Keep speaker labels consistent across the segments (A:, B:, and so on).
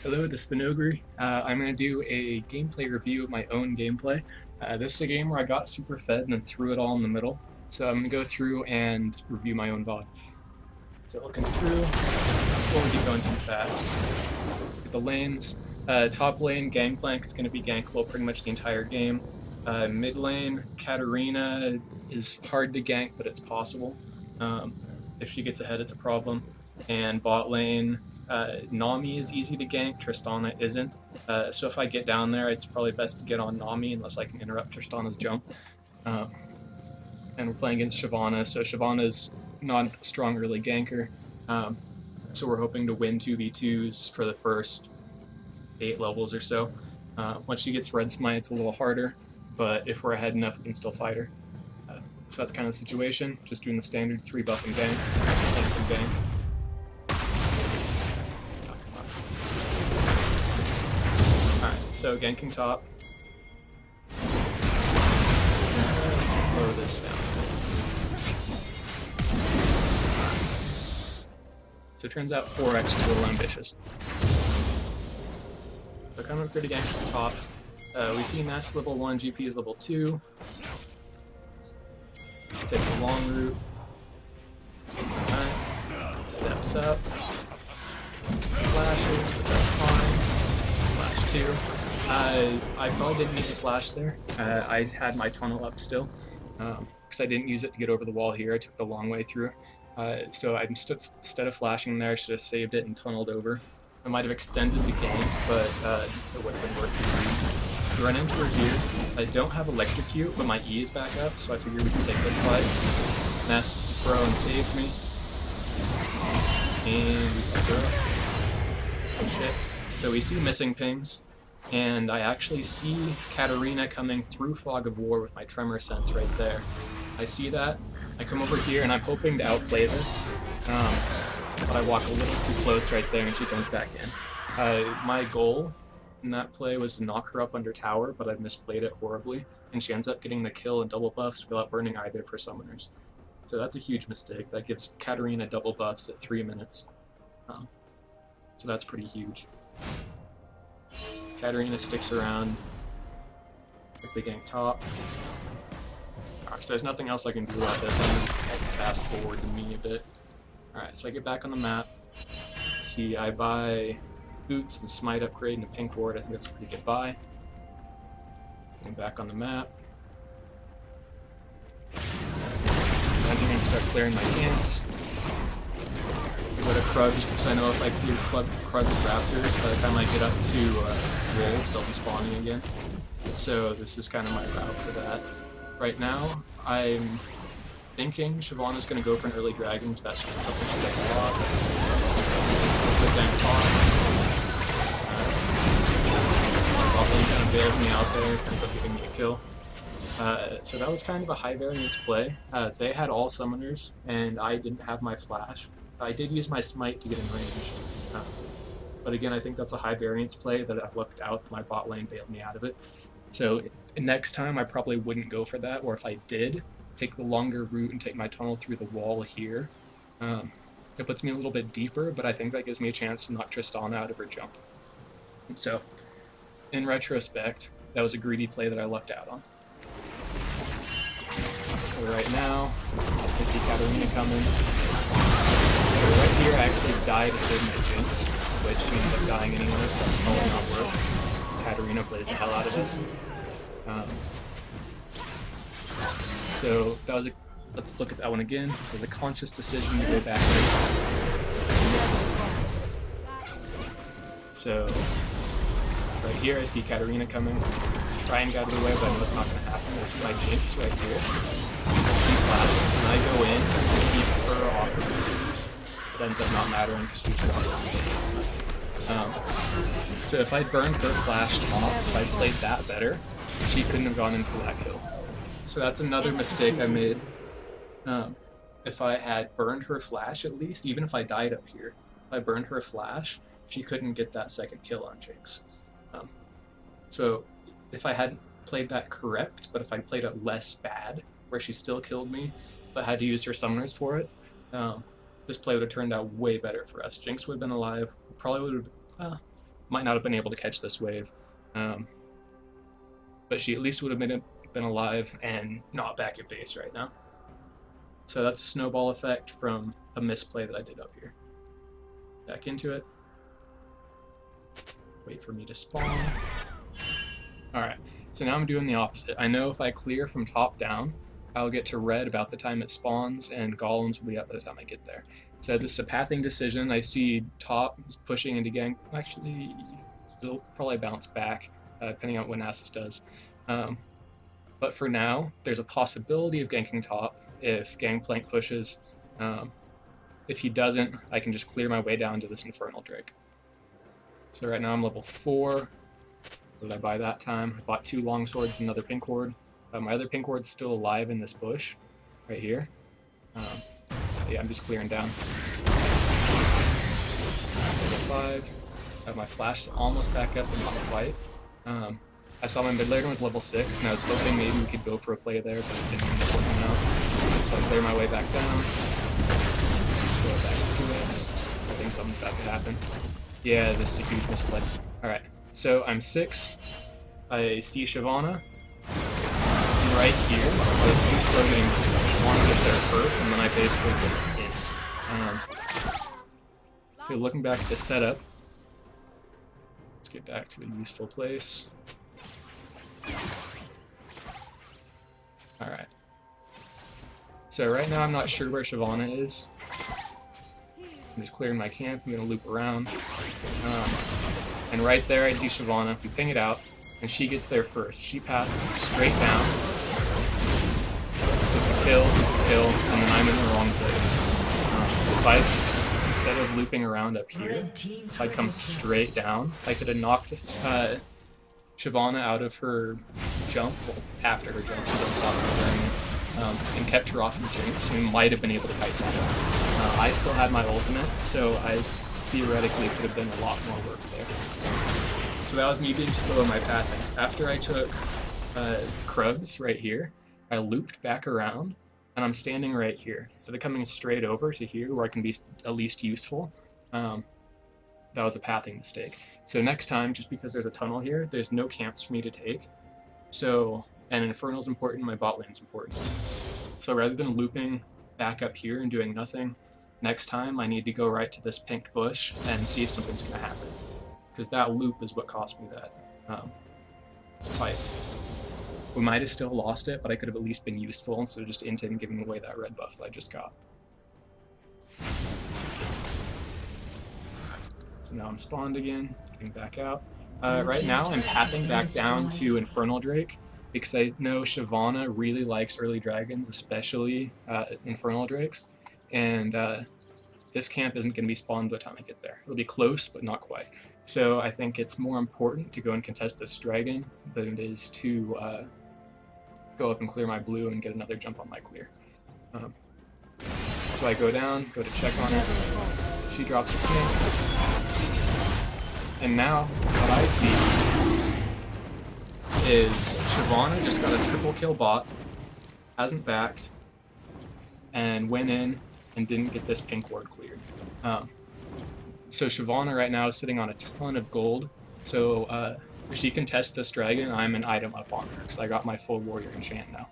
A: Hello, this is the Nogri. I'm going to do a gameplay review of my own gameplay. This is a game where I got super fed and then threw it all in the middle. So I'm going to go through and review my own VOD. So looking through, before we get going too fast, let's look at the lanes. Top lane, Gangplank is going to be gankable pretty much the entire game. Mid lane, Katarina is hard to gank, but it's possible. If she gets ahead, it's a problem. And bot lane, Nami is easy to gank, Tristana isn't. So if I get down there, it's probably best to get on Nami unless I can interrupt Tristana's jump. And we're playing against Shyvana, so Shyvana's not a strong early ganker. So we're hoping to win 2v2s for the first 8 levels or so. Once she gets red smite, it's a little harder, but if we're ahead enough, we can still fight her. So that's kind of the situation, just doing the standard 3 buff and gank, gank and gank. So ganking top. Let's slow this down. So it turns out 4x is a little ambitious. So kind of pretty gank at the top. We see Mass level 1, GP is level 2. Take the long route. Alright. Steps up. Flashes, but that's fine. Flash 2. I probably didn't need to flash there. I had my tunnel up still, because I didn't use it to get over the wall here. I took the long way through. So instead of flashing there, I should have saved it and tunneled over. I might have extended the game, but it would have been worth it. Run into her here. I don't have electrocute, but my E is back up, so I figure we can take this fight. Masses the throw and saves me. And we fucked her up. Oh shit. So we see missing pings. And I actually see Katarina coming through Fog of War with my Tremor Sense right there. I see that, I come over here and I'm hoping to outplay this, but I walk a little too close right there and she jumps back in. My goal in that play was to knock her up under tower, but I misplayed it horribly, and she ends up getting the kill and double buffs without burning either of her summoners. So that's a huge mistake. That gives Katarina double buffs at 3 minutes. So that's pretty huge. Katarina sticks around, quickly gank top. Alright, so there's nothing else I can do about this. I can fast forward the me a bit. Alright, so I get back on the map. Let's see, I buy boots, the smite upgrade, and a pink ward. I think that's a pretty good buy. Getting back on the map. I'm going to start clearing my camps. Go to Krugs, because I know if I clear Krugs Raptors, by the time I get up to Wolves, they'll be spawning again. So this is kind of my route for that. Right now, I'm thinking Shyvana's going to go for an early dragon, because that's something she does a lot. Put down top. Bottom kind of bails me out there, ends up giving me a kill. So that was kind of a high variance play. They had all summoners, and I didn't have my flash. I did use my smite to get in range, but again, I think that's a high variance play that I lucked out. My bot lane bailed me out of it. So next time I probably wouldn't go for that, or if I did, take the longer route and take my tunnel through the wall here. It puts me a little bit deeper, but I think that gives me a chance to knock Tristana out of her jump. And so, in retrospect, that was a greedy play that I lucked out on. So right now, I see Katarina coming. So right here, I actually die to save my Jinx, which she ends up dying anyway, so that's probably not worth. Katarina plays the hell out of this. So that was let's look at that one again. It was a conscious decision to go back there. So right here, I see Katarina coming. Try and get out of the way, but I know it's not going to happen. I see my Jinx right here. She flashes, and I go in and keep her off of the Jinx. It ends up not mattering because she's awesome. So if I burned her flash off, if I played that better, she couldn't have gone in for that kill. So that's another mistake I made. If I had burned her flash at least, even if I died up here, if I burned her flash, she couldn't get that second kill on Jinx. So if I hadn't played that correct, but if I played it less bad, where she still killed me, but had to use her summoners for it, this play would have turned out way better for us. Jinx would have been alive, probably would have Might not have been able to catch this wave. But she at least would have been alive and not back at base right now. So that's a snowball effect from a misplay that I did up here. Back into it. Wait for me to spawn. Alright, so now I'm doing the opposite. I know if I clear from top down, I'll get to red about the time it spawns, and golems will be up by the time I get there. So this is a pathing decision. I see top is pushing into gank. Actually, it'll probably bounce back, depending on what Nasus does. But for now, there's a possibility of ganking top if Gangplank pushes. If he doesn't, I can just clear my way down to this Infernal Drake. So right now I'm level 4. What did I buy that time? I bought 2 long swords and another pink ward. My other pink ward's still alive in this bush, right here. Yeah, I'm just clearing down. Level 5. Got my flash almost back up, but not quite. I saw my mid laner was level 6, and I was hoping maybe we could go for a play there, but it didn't end up working out. So I clear my way back down. Scroll back to 2x. I think something's about to happen. Yeah, this is a huge misplay. Alright, so I'm 6. I see Shyvana. And right here, I was too slow getting Shyvana get there first, and then I basically just in. So looking back at the setup, let's get back to a useful place. Alright. So right now I'm not sure where Shyvana is. I'm just clearing my camp. I'm going to loop around. And right there I see Shyvana. We ping it out, and she gets there first. She paths straight down. It's a kill, and then I'm in the wrong place. Instead of looping around up here, if I come straight down, I could have knocked Shyvana out of her jump, well, after her jump, she didn't stop clearing it, and kept her off of the jinx, and we might have been able to fight that. I still had my ultimate, so I theoretically could have done a lot more work there. So that was me being slow in my pathing. After I took Krugs right here, I looped back around, and I'm standing right here. Instead of coming straight over to here, where I can be at least useful, that was a pathing mistake. So next time, just because there's a tunnel here, there's no camps for me to take. So, and Infernal's important, my bot lane's important. So rather than looping back up here and doing nothing, next time I need to go right to this pinked bush and see if something's going to happen. Because that loop is what cost me that fight. We might have still lost it, but I could have at least been useful instead of just inting and giving away that red buff that I just got. So now I'm spawned again, getting back out. Right now I'm pathing back down to Infernal Drake because I know Shyvana really likes early dragons, especially Infernal Drakes, and this camp isn't going to be spawned by the time I get there. It'll be close, but not quite. So I think it's more important to go and contest this dragon than it is to go up and clear my blue and get another jump on my clear. So I go down, go to check on her. She drops a ping. And now, what I see is Shyvana just got a triple kill bot, hasn't backed, and went in and didn't get this pink ward cleared. So Shyvana right now is sitting on a ton of gold, so if she can test this dragon, I'm an item up on her, because I got my full warrior enchant now.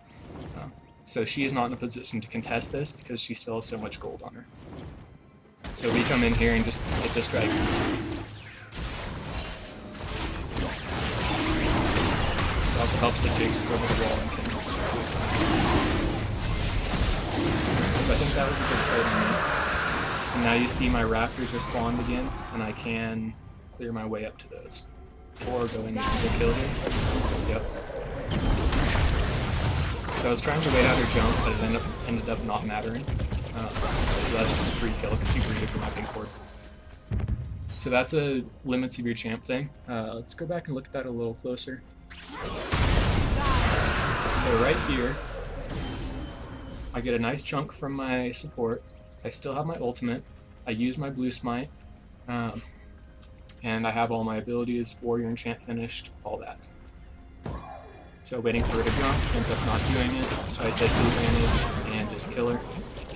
A: So she is not in a position to contest this, because she still has so much gold on her. So we come in here and just hit this dragon. It also helps the Jake's over the wall and can. So I think that was a good play on me. And now you see my raptors respawned again, and I can clear my way up to those. Or go in and kill him. Yep. So I was trying to wait out her jump, but it ended up not mattering. So that's just a free kill because she breeded for my pink ward. So that's a limits of your champ thing. Let's go back and look at that a little closer. So right here, I get a nice chunk from my support. I still have my ultimate. I use my blue smite. And I have all my abilities, warrior enchant finished, all that. So waiting for her to jump, ends up not doing it, so I take blue damage and just kill her.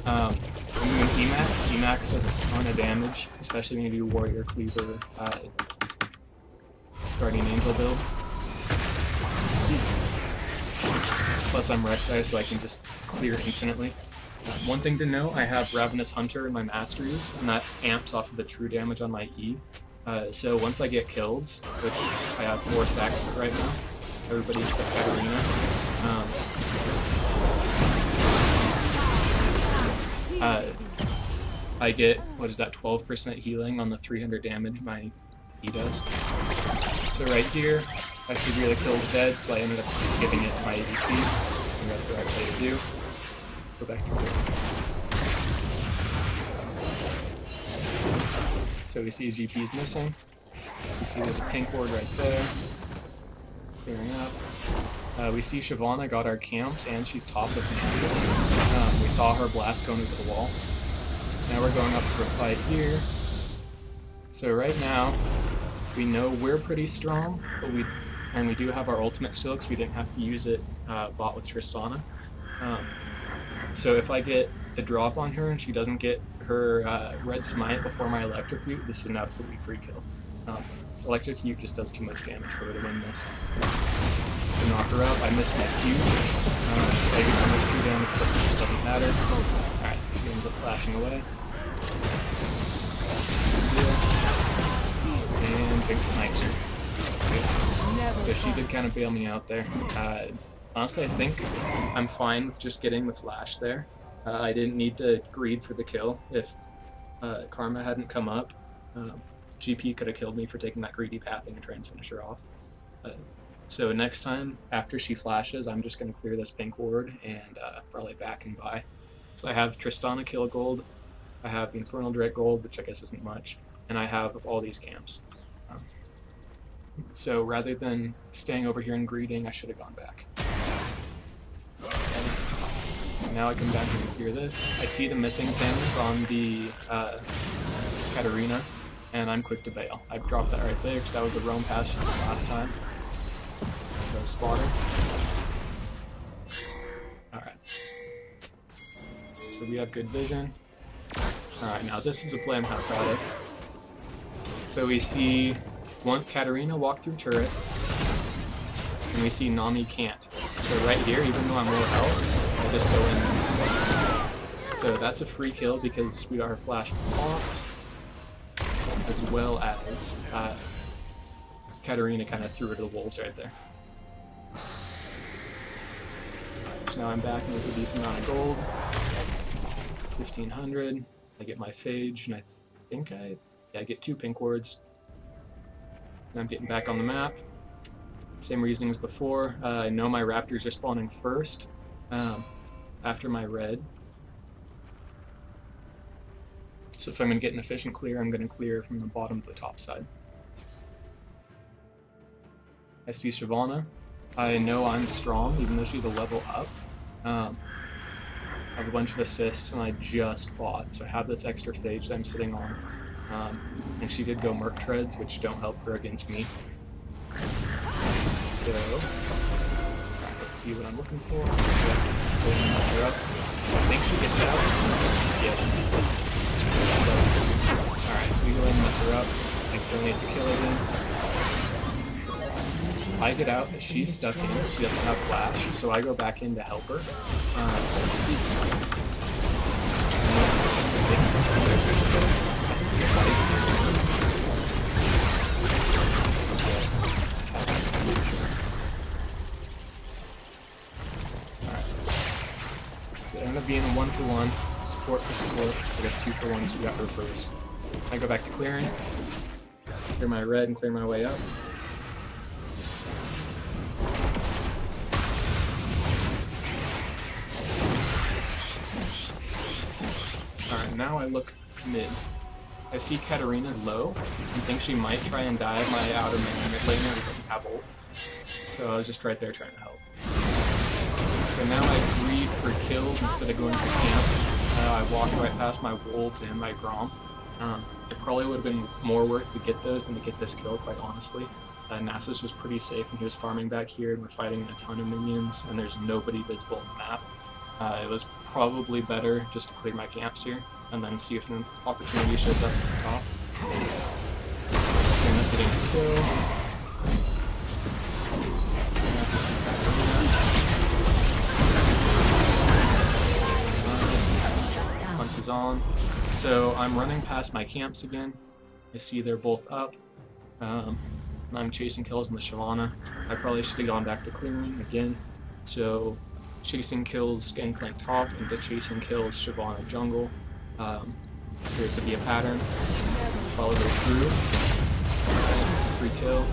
A: I'm doing Emax. Emax does a ton of damage, especially when you do warrior cleaver Guardian Angel build. Plus I'm Rek'Sai, so I can just clear infinitely. One thing to know, I have Ravenous Hunter in my masteries, and that amps off of the true damage on my E. So once I get kills, which I have 4 stacks of right now, everybody except Katarina, I get, what is that, 12% healing on the 300 damage my E does. So right here, I figure the kill's dead, so I ended up just giving it to my ADC, and that's the right way to do. Go back to clear. So we see GP's missing. We see there's a pink ward right there. Clearing up. We see Shyvana got our camps, and she's top with Nasus. We saw her blast going into the wall. Now we're going up for a fight here. So right now, we know we're pretty strong, but we do have our ultimate still because we didn't have to use it bought with Tristana. So if I get the drop on her and she doesn't get her red smite before my electrocute, this is an absolutely free kill. Electrocute just does too much damage for her to win this. So knock her up. I missed my Q. I do so much true damage, plus it just doesn't matter. Alright, she ends up flashing away. And big snipes her. So she did kind of bail me out there. Honestly, I think I'm fine with just getting the flash there. I didn't need to greed for the kill. If Karma hadn't come up, GP could have killed me for taking that greedy pathing and trying to finish her off. So next time, after she flashes, I'm just going to clear this pink ward and probably back and buy. So I have Tristana kill gold, I have the Infernal Drake gold, which I guess isn't much, and I have all these camps. So rather than staying over here and greeting, I should have gone back. Now I come back and clear this. I see the missing pins on the Katarina, and I'm quick to bail. I dropped that right there because that was the roam pass last time. So spotter. Alright. So we have good vision. Alright, now this is a play I'm kind of proud of. So we see one Katarina walk through turret, and we see Nami can't. So right here, even though I'm low health, I just go in. So that's a free kill because we got her flash blocked, as well as Katarina kind of threw her to the wolves right there. So now I'm back with a decent amount of gold. 1500. I get my phage, and I think I get 2 pink wards. And I'm getting back on the map. Same reasoning as before. I know my raptors are spawning first, after my red. So if I'm going to get an efficient clear, I'm going to clear from the bottom to the top side. I see Shyvana. I know I'm strong, even though she's a level up. I have a bunch of assists, and I just bought, so I have this extra phage that I'm sitting on. And she did go Merc Treads, which don't help her against me. So, let's see what I'm looking for. Yeah, go and mess her up. I think she gets out. Yeah, she gets out. Alright, so we go ahead and mess her up. I donate the kill again. I get out, but she's stuck in. She doesn't have flash, so I go back in to help her. So it ended up being a 1-for-1, support for support. I guess 2-for-1 because we got her first. I go back to clearing, clear my red, and clear my way up. Alright, now I look mid. I see Katarina's low and think she might try and dive my outer mid laner who doesn't have ult. So I was just right there trying to help. So now I greed for kills instead of going for camps. I walked right past my wolves and my Grom. It probably would have been more worth to get those than to get this kill, quite honestly. Nasus was pretty safe and he was farming back here, and we're fighting a ton of minions and there's nobody visible on the map. It was probably better just to clear my camps here and then see if an opportunity shows up at the top. End up getting a kill. Hunt is on. So I'm running past my camps again. I see they're both up. I'm chasing kills in the Shyvana. I probably should have gone back to clearing again. So chasing kills Gangplank top into chasing kills Shyvana jungle. Appears to be a pattern. Follow go through. Free kill.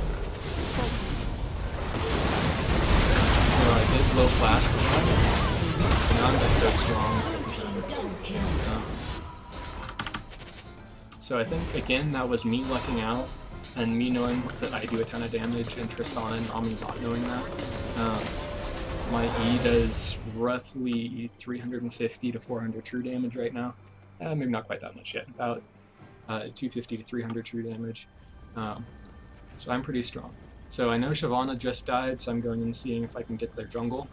A: So I did low flash for that. And now I'm just so strong. So I think again that was me lucking out and me knowing that I do a ton of damage and Tristana and Nami not knowing that. My E does roughly 350 to 400 true damage right now. Maybe not quite that much yet, about 250 to 300 true damage. So I'm pretty strong. So I know Shyvana just died, so I'm going and seeing if I can get their jungle.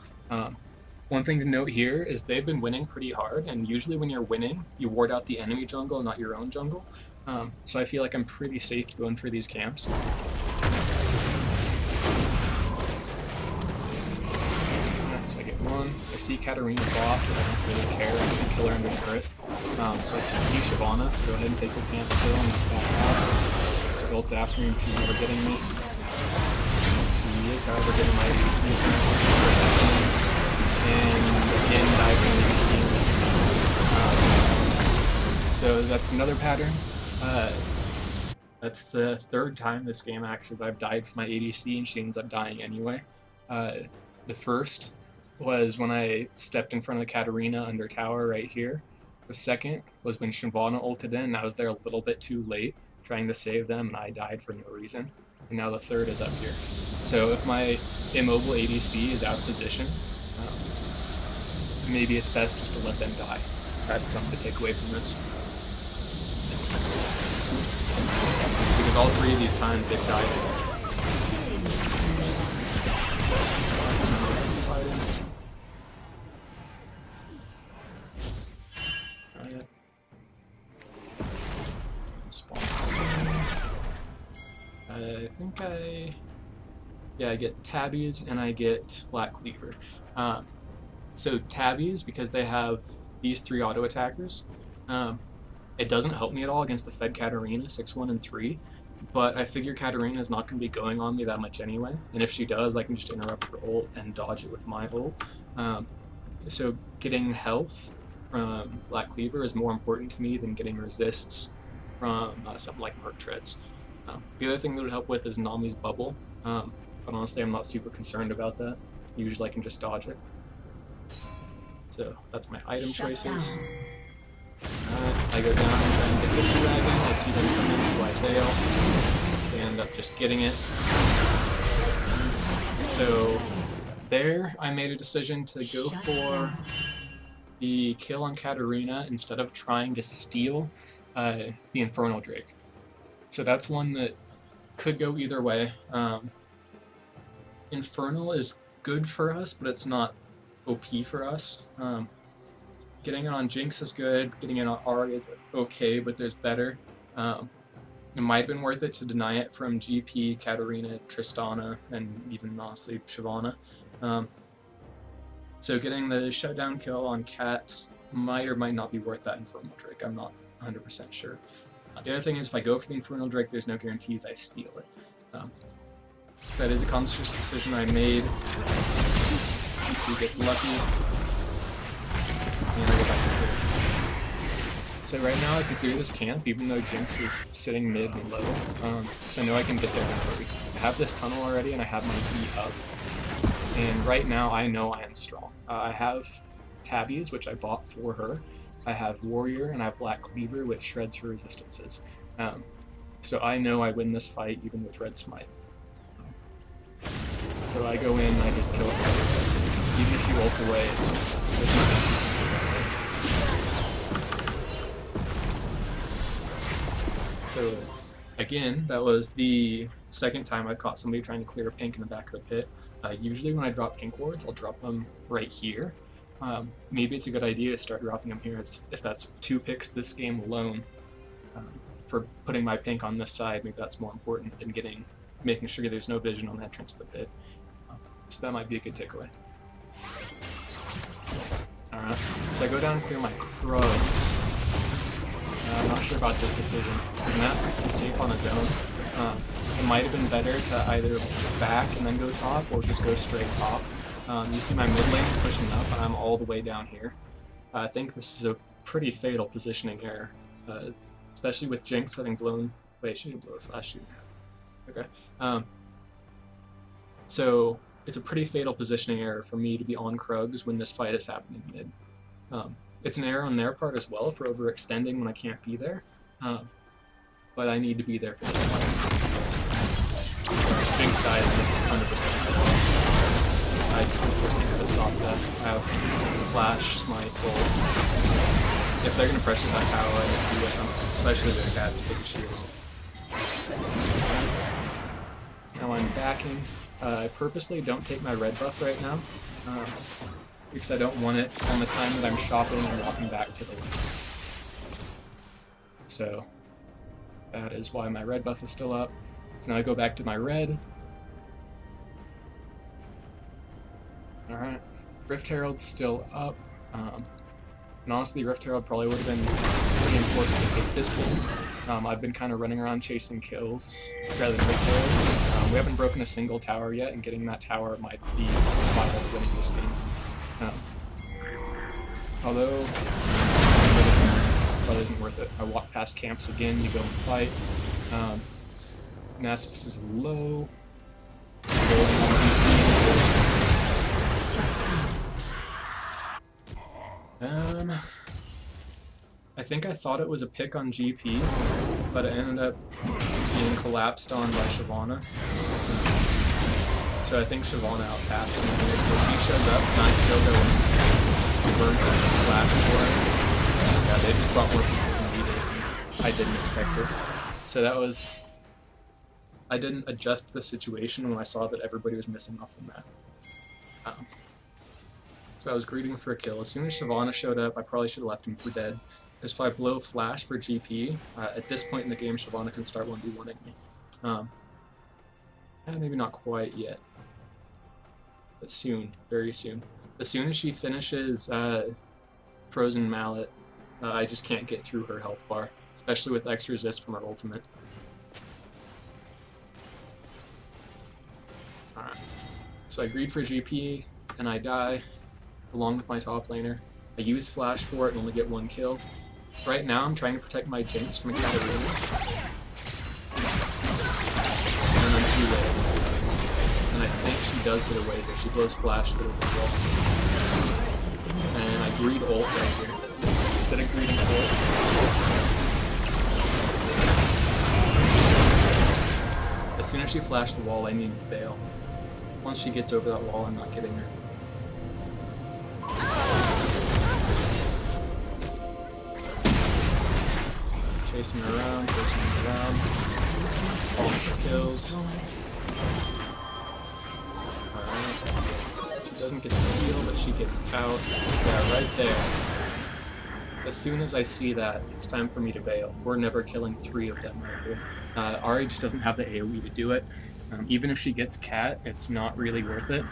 A: One thing to note here is they've been winning pretty hard, and usually when you're winning, you ward out the enemy jungle, not your own jungle. So I feel like I'm pretty safe going for these camps. So I get one. I see Katarina bot, but I don't really care. I can kill her under turret. So I see Shyvana. Go ahead and take her camp still and just back out. She ults after me and she's never getting me. She is, however, getting my ADC. And again, diving ADC. So that's another pattern. That's the third time this game actually that I've died for my ADC and she ends up dying anyway. The first was when I stepped in front of the Katarina under tower right here. The second was when Shyvana ulted in and I was there a little bit too late trying to save them and I died for no reason. And now the third is up here. So if my immobile ADC is out of position, maybe it's best just to let them die. That's something to take away from this. Because all three of these times they've died. I think I get Tabbies and I get Black Cleaver. So Tabbies, because they have these three auto attackers, it doesn't help me at all against the Fed Katarina 6-1 and 3, but I figure Katarina is not going to be going on me that much anyway, and if she does, I can just interrupt her ult and dodge it with my ult. So getting health from Black Cleaver is more important to me than getting resists from something like Merc Treads. The other thing that would help with is Nami's bubble, but honestly I'm not super concerned about that. Usually I can just dodge it. So that's my item choices. I go down and try and get this dragon. I see them come in, so I fail. They end up just getting it. So there, I made a decision to go for the kill on Katarina instead of trying to steal the Infernal Drake. So that's one that could go either way. Infernal is good for us, but it's not OP for us. Getting it on Jinx is good, getting it on Ahri is okay, but there's better. It might have been worth it to deny it from GP, Katarina, Tristana, and even honestly Shyvana. So getting the shutdown kill on Kat might or might not be worth that Infernal Drake. I'm not 100% sure. The other thing is if I go for the Infernal Drake, there's no guarantees I steal it. So that is a conscious decision I made. He gets lucky. And I go back to clear. So right now I can clear this camp even though Jinx is sitting mid and low. Because I know I can get there in a hurry. I have this tunnel already and I have my E up. And right now I know I am strong. I have Tabbies, which I bought for her. I have Warrior and I have Black Cleaver, which shreds her resistances. So I know I win this fight even with Red Smite. So I go in, I just kill her. Even if you ult away, it's just, there's nothing you can do. So again, that was the second time I caught somebody trying to clear a pink in the back of the pit. Usually when I drop pink wards, I'll drop them right here. Maybe it's a good idea to start dropping them here if that's 2 picks this game alone. For putting my pink on this side, maybe that's more important than getting making sure there's no vision on the entrance to the pit. So that might be a good takeaway. Alright, so I go down and clear my Krugs. I'm not sure about this decision, because Nasus is safe on his own. It might have been better to either back and then go top, or just go straight top. You see my mid lane's pushing up, and I'm all the way down here. I think this is a pretty fatal positioning error, especially with Jinx having blown... Wait, she didn't blow a flash, she didn't have. Okay. So it's a pretty fatal positioning error for me to be on Krugs when this fight is happening mid. It's an error on their part as well for overextending when I can't be there, but I need to be there for this fight. Jinx died, and it's 100%. I of course need to stop that. I have Flash, Smite, Bolt. If they're going to pressure that tower, I need to be with them, especially with Cat to take the shields. Now I'm backing. I purposely don't take my red buff right now, because I don't want it on the time that I'm shopping and walking back to the lane. So that is why my red buff is still up. So now I go back to my red. Alright, Rift Herald's still up. And honestly, Rift Herald probably would have been pretty important to take this game. I've been kind of running around chasing kills rather than Rift Herald. We haven't broken a single tower yet, and getting that tower might be vital to winning this game. Although, probably isn't worth it. I walk past camps again, you go and fight. Nasus is low. I think I thought it was a pick on GP, but it ended up being collapsed on by Shyvana. So I think Shyvana outpassed me here. But she shows up, and I still go and burn her flash for her. Yeah, they just brought more people than we did. I didn't expect it. So that was... I didn't adjust the situation when I saw that everybody was missing off the map. So I was greeting for a kill. As soon as Shyvana showed up, I probably should have left him for dead. Because if I blow flash for GP, at this point in the game, Shyvana can start 1v1ing me. Maybe not quite yet. But soon, very soon. As soon as she finishes Frozen Mallet, I just can't get through her health bar. Especially with X resist from her ultimate. Alright. So I greed for GP, and I die. Along with my top laner. I use flash for it and only get one kill. Right now I'm trying to protect my Jinx from a Katarina. And I'm too late. And I think she does get away here. She blows flash through the wall. And I greed ult right here. Instead of greeding ult. As soon as she flashed the wall, I need to bail. Once she gets over that wall, I'm not getting her. Chasing her around, all the kills. Alright. She doesn't get the heal, but she gets out. Yeah, right there. As soon as I see that, it's time for me to bail. We're never killing 3 of them right here. Ahri just doesn't have the AoE to do it. Even if she gets Cat, it's not really worth it.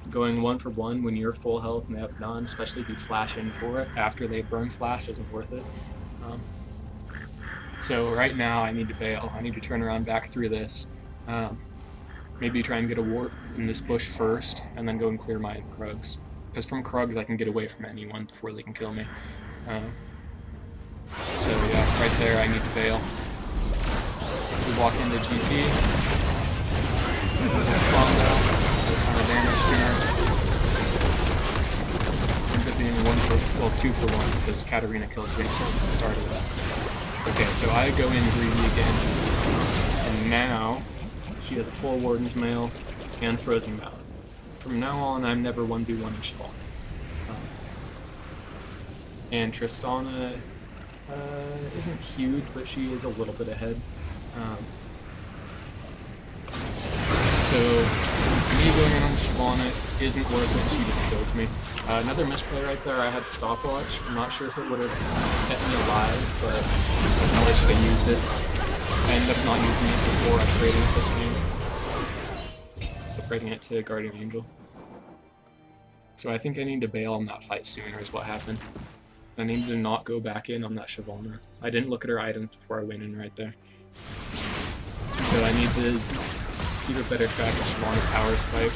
A: Going 1 for 1 when you're full health and they have none, especially if you flash in for it after they burn flash, isn't worth it. So right now I need to bail. I need to turn around back through this. Maybe try and get a ward in this bush first, and then go and clear my Krugs. Because from Krugs I can get away from anyone before they can kill me. So yeah, right there I need to bail. We walk into GP. This combo, kind of damage to her. Ends up being 2 for 1 because Katarina killed Jinx at the start of that. Okay, so I go in greedy again, and now she has a full Warden's Mail and Frozen Mallet. From now on, I'm never 1v1ing Shyvana. And Tristana isn't huge, but she is a little bit ahead. So me going in on Shyvana isn't worth it, she just kills me. Another misplay right there, I had stopwatch. I'm not sure if it would have kept me alive, but I probably should have used it. I ended up not using it before upgrading it this game. Upgrading it to Guardian Angel. So I think I need to bail on that fight sooner is what happened. I needed to not go back in on that Shyvana. I didn't look at her items before I went in right there. So I need to keep a better track of Shyvana's power spike.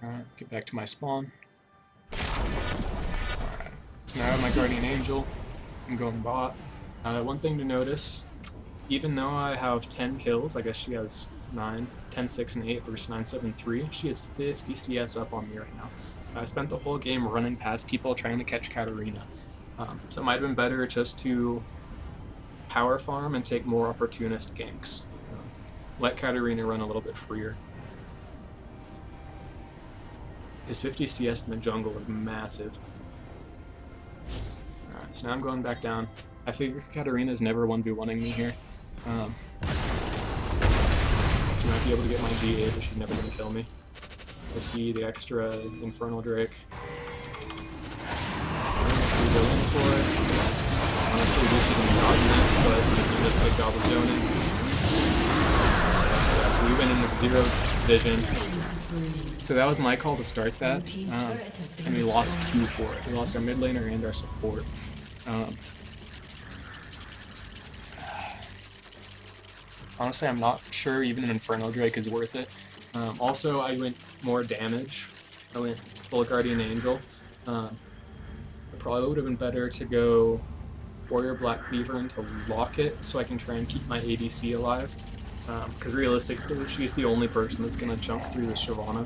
A: Alright, get back to my spawn. Alright, so now I have my Guardian Angel. I'm going bot. One thing to notice, even though I have 10 kills, I guess she has 9, 10, 6, and 8 versus 9, 7, 3, she has 50 CS up on me right now. I spent the whole game running past people trying to catch Katarina. So it might have been better just to power farm and take more opportunist ganks. Let Katarina run a little bit freer. His 50 CS in the jungle is massive. Alright, so now I'm going back down. I figure Katarina's never 1v1ing me here. She might be able to get my GA, but she's never going to kill me. Let's see the extra Infernal Drake. We go in for it. Honestly, Luci's in the this, but he's doing this good job of zoning. Yeah, so we went in with 0 vision. So that was my call to start that, and we lost 2 for it. We lost our mid laner and our support. Honestly, I'm not sure even an Inferno Drake is worth it. Also, I went more damage. I went full Guardian Angel. It probably would have been better to go Warrior Black Cleaver into lock it so I can try and keep my ADC alive. Because realistically, she's the only person that's going to jump through the Shyvana.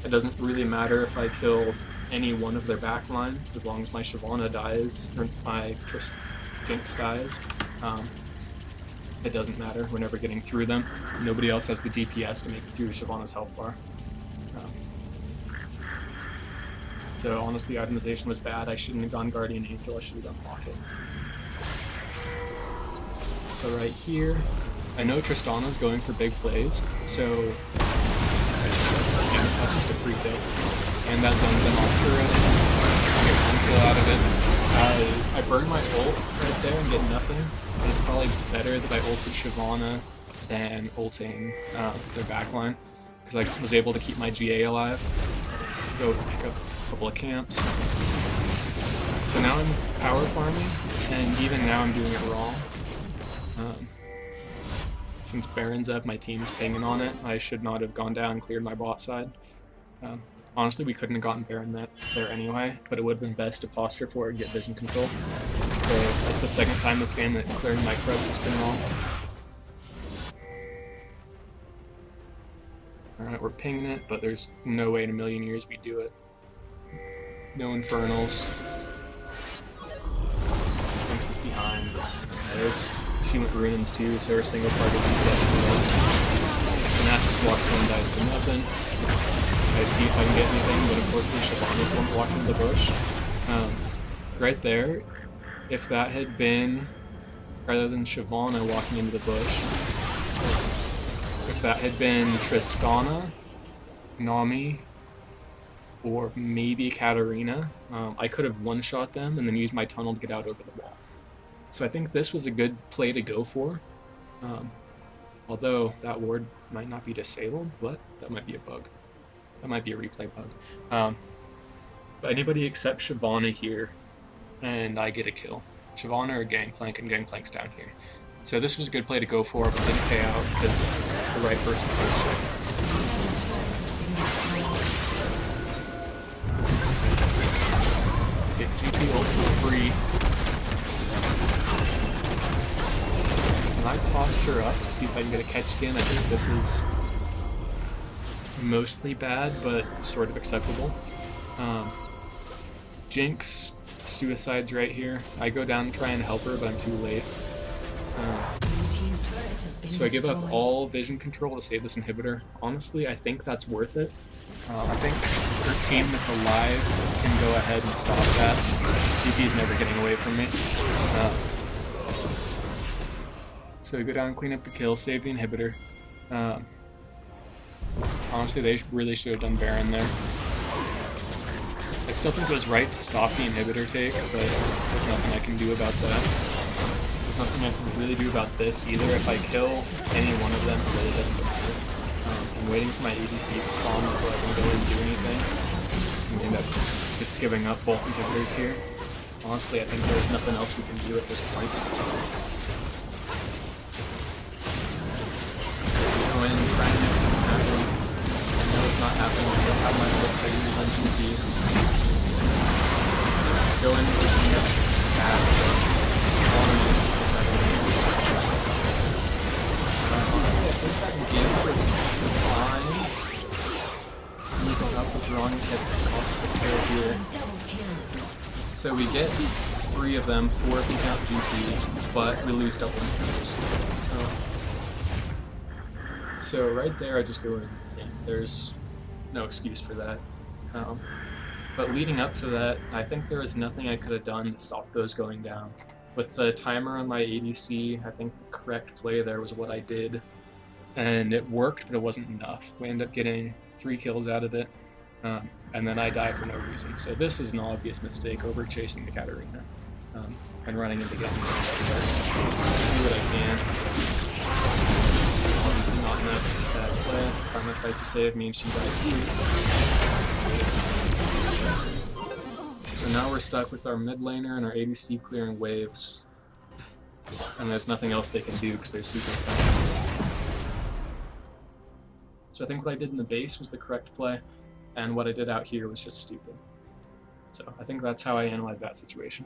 A: It doesn't really matter if I kill any one of their backline, as long as my Shyvana dies, or my Jinx dies. It doesn't matter, we're never getting through them. Nobody else has the DPS to make it through Shyvana's health bar. So honestly, itemization was bad. I shouldn't have gone Guardian Angel, I should have gone Pocket. So right here, I know Tristana's going for big plays, so yeah, that's just a free kill. And that zones them off turret. I get 1 kill out of it. I burn my ult right there and get nothing, but it's probably better that I ulted Shyvana than ulting their backline, because I was able to keep my GA alive, go pick up a couple of camps. So now I'm power farming, and even now I'm doing it wrong. Since Baron's up, my team's pinging on it. I should not have gone down and cleared my bot side. Honestly, we couldn't have gotten Baron there anyway, but it would have been best to posture for it and get vision control. So that's the second time this game that clearing my Krebs has been wrong. Alright, we're pinging it, but there's no way in a million years we do it. No Infernals. Jinx is behind. She went ruins too, so we're single party DPS as well. Nasus walks in, dies for nothing. I see if I can get anything, but unfortunately Shyvana's the one walking in the bush. Right there, if that had been, rather than Shyvana walking into the bush, if that had been Tristana, Nami, or maybe Katarina, I could have one-shot them and then used my tunnel to get out over the wall. So I think this was a good play to go for. Although that ward might not be disabled, but that might be a bug. That might be a replay bug. But anybody except Shyvana here, and I get a kill. Shyvana or Gangplank, and Gangplank's down here. So this was a good play to go for, but didn't pay out because the right person first check. Get GP ult for free. And I posture up to see if I can get a catch again. I think this is mostly bad, but sort of acceptable. Jinx suicides right here. I go down and try and help her, but I'm too late. So I give up all vision control to save this inhibitor. Honestly, I think that's worth it. I think her team that's alive can go ahead and stop that. GP is never getting away from me. So we go down and clean up the kill, save the inhibitor. Honestly, they really should have done Baron there. I still think it was right to stop the inhibitor take, but there's nothing I can do about that. There's nothing I can really do about this either. If I kill any one of them, it really doesn't matter. I'm waiting for my ADC to spawn before I can go and do anything. I end up just giving up both inhibitors here. Honestly, I think there's nothing else we can do at this point. Go in, try and make something happen. I know it's not happening. I don't have my ult figures on GP. Go in, looking up, honestly, I think that game was fine. Keeping up with wrong hit costs of kill here. So we get 3 of them, 4 if we count GP, but we lose double inhibitors. So right there, I just go in. Yeah, there's no excuse for that. But leading up to that, I think there was nothing I could have done to stop those going down. With the timer on my ADC, I think the correct play there was what I did. And it worked, but it wasn't enough. We ended up getting 3 kills out of it, and then I die for no reason. So this is an obvious mistake over chasing the Katarina and running into getting do what I can. Obviously not enough to bad play. Karma tries to save me and she dies too. So now we're stuck with our mid laner and our ADC clearing waves. And there's nothing else they can do because they're super special. So I think what I did in the base was the correct play, and what I did out here was just stupid. So I think that's how I analyze that situation.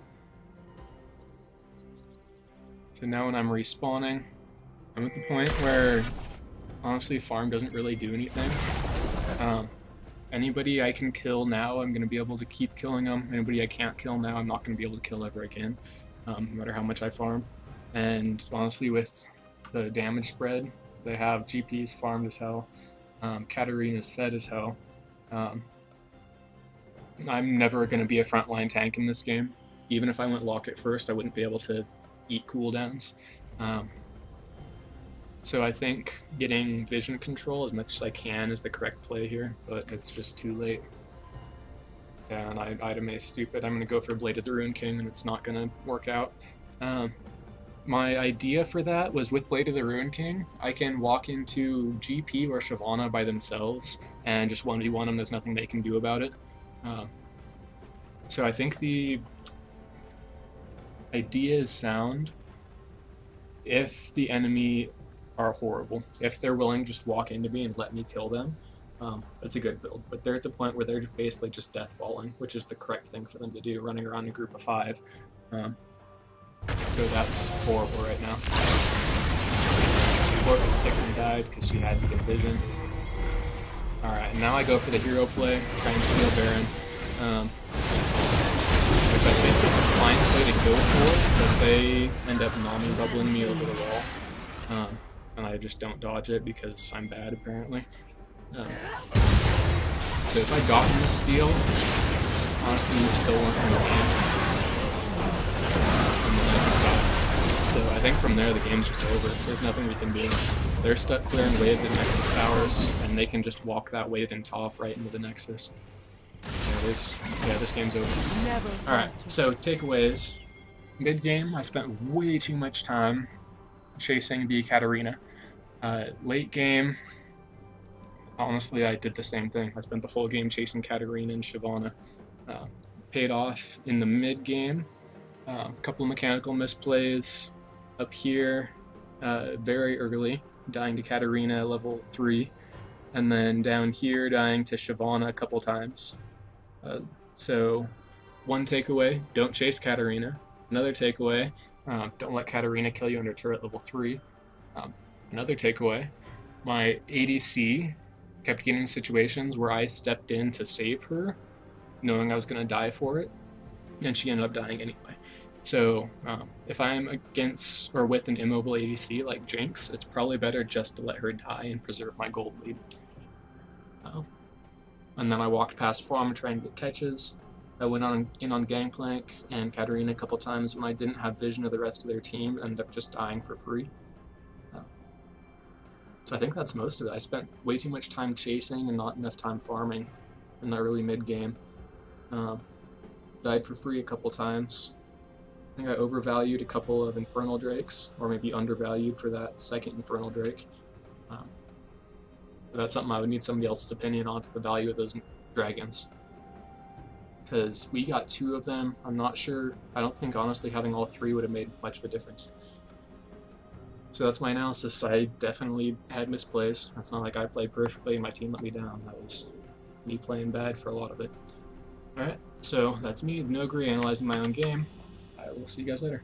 A: So now when I'm respawning, I'm at the point where, honestly, farm doesn't really do anything. Anybody I can kill now, I'm going to be able to keep killing them. Anybody I can't kill now, I'm not going to be able to kill ever again, no matter how much I farm. And honestly, with the damage spread, they have GPs farmed as hell. Katarina's fed as hell. I'm never going to be a frontline tank in this game. Even if I went lock it first, I wouldn't be able to eat cooldowns. So I think getting vision control as much as I can is the correct play here, but it's just too late. And item A is stupid. I'm going to go for Blade of the Ruined King, and it's not going to work out. My idea for that was with Blade of the Ruined King, I can walk into GP or Shyvana by themselves and just 1v1 them. There's nothing they can do about it. So I think the idea is sound if the enemy are horrible. If they're willing to just walk into me and let me kill them, that's a good build. But they're at the point where they're basically just deathballing, which is the correct thing for them to do, running around in a group of 5. So that's horrible right now. Support was picked and died because she had to get vision. Alright, now I go for the hero play, try and steal Baron. Which I think is a fine play to go for, but they end up Nami bubbling me over the wall. And I just don't dodge it because I'm bad apparently. So if I got in the steal, honestly we still weren't going to win. So I think from there the game's just over. There's nothing we can do. They're stuck clearing waves at Nexus towers, and they can just walk that wave in top right into the Nexus. This game's over. Alright, so takeaways. Mid-game, I spent way too much time chasing the Katarina. Late game, honestly, I did the same thing. I spent the whole game chasing Katarina and Shyvana. Paid off in the mid-game. A couple of mechanical misplays up here very early, dying to Katarina level 3, and then down here dying to Shyvana a couple times. So one takeaway, don't chase Katarina. Another takeaway, don't let Katarina kill you under turret level 3. Another takeaway, my ADC kept getting in situations where I stepped in to save her, knowing I was going to die for it, and she ended up dying anyway. So if I'm against or with an immobile ADC like Jinx, it's probably better just to let her die and preserve my gold lead. And then I walked past farm trying to get catches. I went in on Gangplank and Katarina a couple times when I didn't have vision of the rest of their team and ended up just dying for free. So I think that's most of it. I spent way too much time chasing and not enough time farming in the early mid game. Died for free a couple times. I think I overvalued a couple of Infernal Drakes, or maybe undervalued for that second Infernal Drake. Um, that's something I would need somebody else's opinion on for the value of those dragons. Because we got 2 of them. I'm not sure. I don't think, honestly, having all 3 would have made much of a difference. So that's my analysis. I definitely had misplays. It's not like I played perfectly and my team let me down. That was me playing bad for a lot of it. Alright, so that's me, No Agree, analyzing my own game. I will see you guys later.